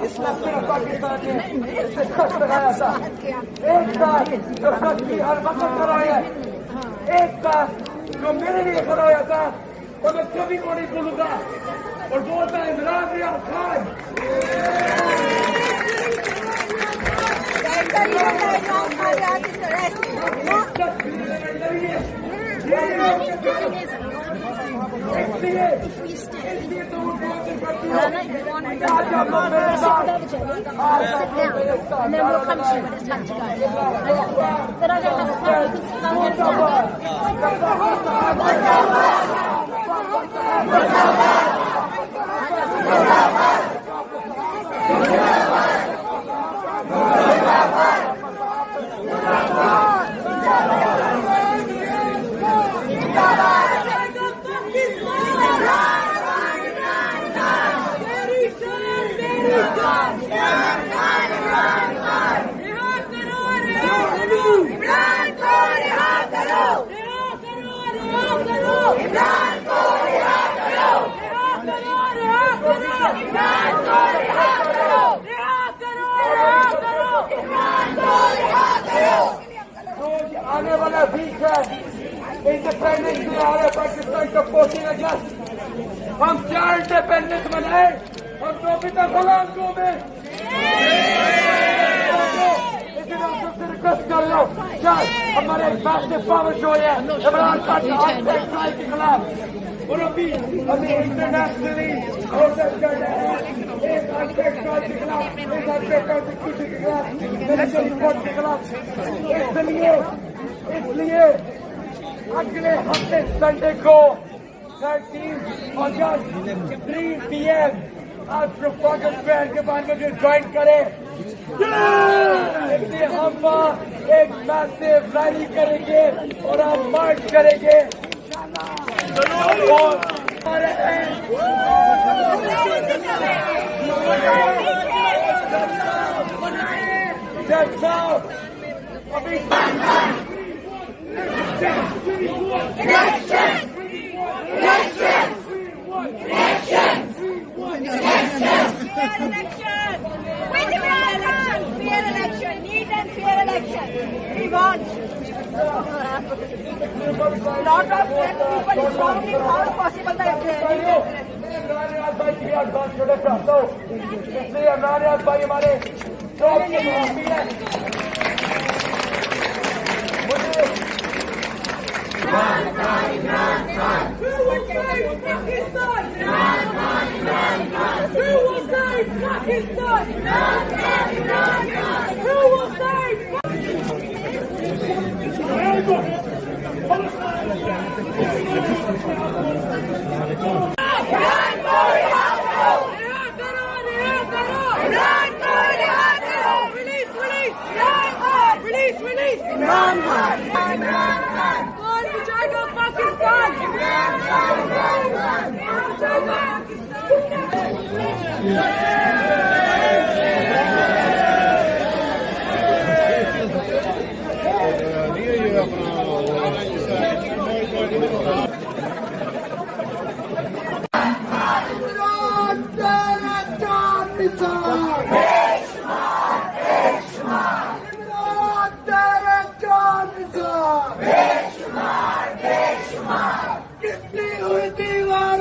इस लश्कर पाकिस्तान ने इससे खर्च लगाया था। एक बार जो खर्च की हर वक्त कराया, एक बार जो मेरे लिए कराया था और मैं कभी को नहीं भूलूंगा। और बोलता है इमरान रियाज खान। इसलिए तो वो आने वाला वीक है इंडिपेंडेंस डे आ रहा है पाकिस्तान का 14 अगस्त। हम क्या इंडिपेंडेंस मनाए? हम तो अभी तक गुलाम को में रिक्वेस्ट कर लो क्या हमारे मैसिव पावर शो है इमरान खान के खिलाफ और अभी इंटरनेशनली प्रोटेस्ट कर रहे हैं एक के खिलाफ, के खिलाफ। इसलिए अगले हफ्ते संडे को 13 अगस्त 3 PM आप ट्रफालगर स्क्वायर के बाद में ज्वाइन करें। इसलिए हम एक मैसिव रैली करेंगे और हम मार्च करेंगे। We want lot of people informing how possible that इसलिए इमरान रियाज भाई हमारे